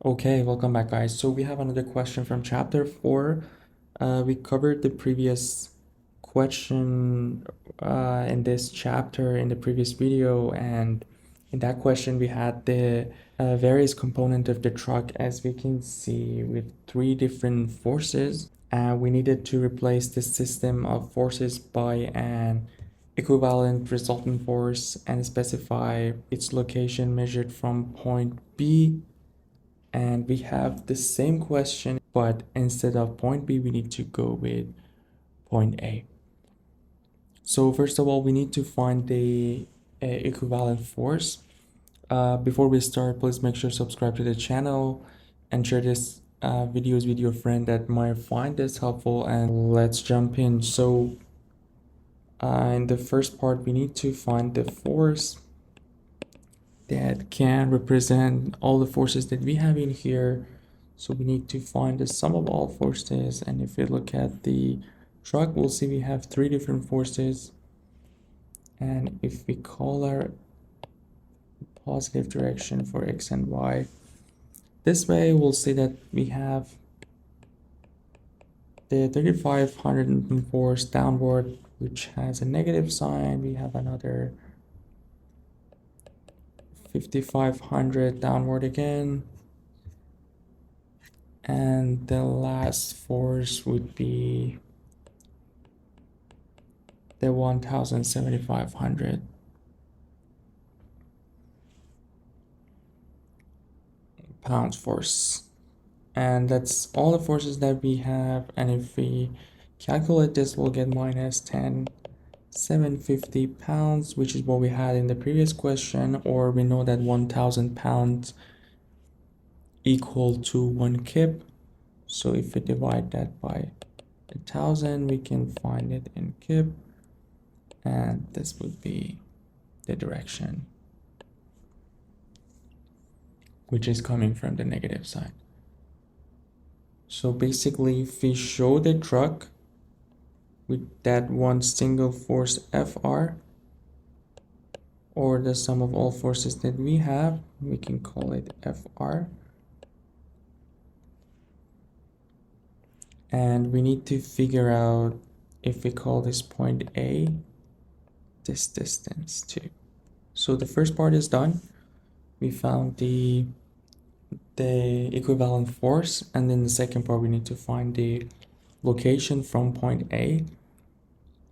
Okay, welcome back, guys. So we have another question from chapter 4. We covered the previous question in this chapter in the previous video, and in that question we had the various component of the truck, as we can see, with three different forces. We needed to replace the system of forces by an equivalent resultant force and specify its location measured from point B. And we have the same question, but instead of point B, we need to go with point A. So first of all, we need to find the equivalent force. Before we start, please make sure to subscribe to the channel and share this videos with your friend that might find this helpful. And let's jump in. So in the first part, we need to find the force that can represent all the forces that we have in here. So we need to find the sum of all forces, and if we look at the truck, we'll see we have three different forces. And if we call our positive direction for X and Y, this way we'll see that we have the 3500 Newton force downward, which has a negative sign. We have another 5500 downward again, and the last force would be the 17,500 pounds force. And that's all the forces that we have. And if we calculate this, we'll get minus 10,750 pounds, which is what we had in the previous question. Or we know that 1,000 pounds equal to 1 kip. So if we divide that by 1,000, we can find it in kip. And this would be the direction, which is coming from the negative side. So basically, if we show the truck with that one single force Fr, or the sum of all forces that we have, we can call it Fr. And we need to figure out, if we call this point A, this distance too. So the first part is done. We found the equivalent force, and then the second part we need to find the location from point A.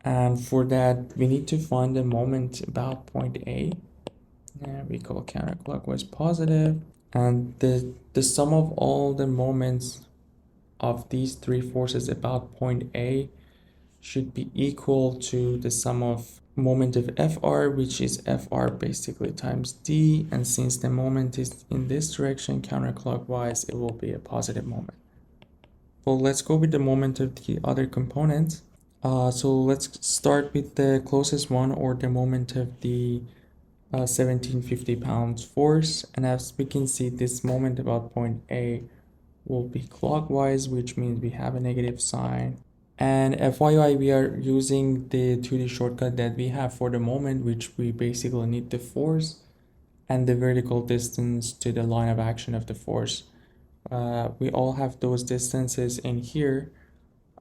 And for that, we need to find the moment about point A. And we call counterclockwise positive. And the sum of all the moments of these three forces about point A should be equal to the sum of moment of Fr, which is Fr basically times D. And since the moment is in this direction counterclockwise, it will be a positive moment. Well, let's go with the moment of the other components. So let's start with the closest one, or the moment of the 1750 pounds force. And as we can see, this moment about point A will be clockwise, which means we have a negative sign. And FYI, we are using the 2D shortcut that we have for the moment, which we basically need the force and the vertical distance to the line of action of the force. We all have those distances in here.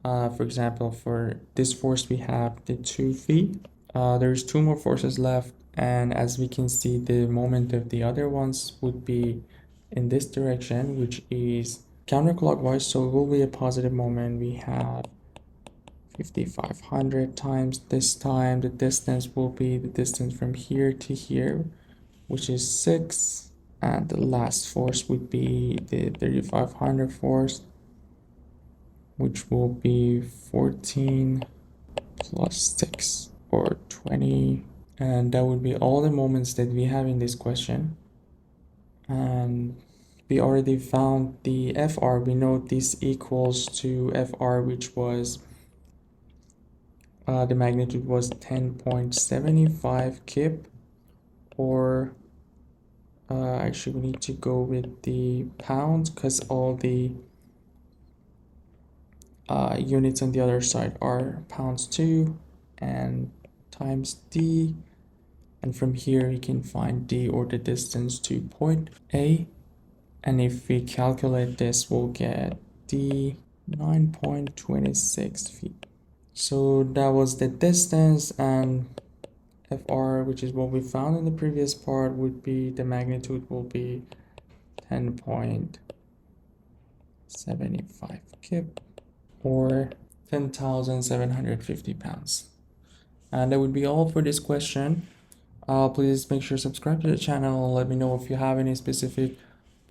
For example, for this force, we have the 2 feet. There's two more forces left. And as we can see, the moment of the other ones would be in this direction, which is counterclockwise. So it will be a positive moment. We have 5,500 times this time. The distance will be the distance from here to here, which is 6. And the last force would be the 3,500 force, which will be 14 plus 6, or 20. And that would be all the moments that we have in this question. And we already found the Fr. We know this equals to Fr, which was the magnitude was 10.75 kip, or actually we need to go with the pounds, because all the units on the other side are pounds too, and times D. And from here you can find D, or the distance to point A. And if we calculate this, we'll get the 9.26 feet. So that was the distance, and FR, which is what we found in the previous part, would be the magnitude will be 10.75 kip or 10,750 pounds. And that would be all for this question. Please make sure to subscribe to the channel. Let me know if you have any specific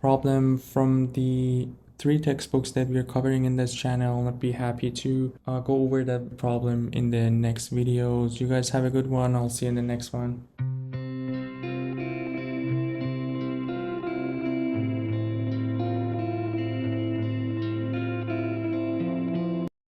problem from the 3 textbooks that we are covering in this channel. I'd be happy to go over that problem in the next videos. You guys have a good one. I'll see you in the next one.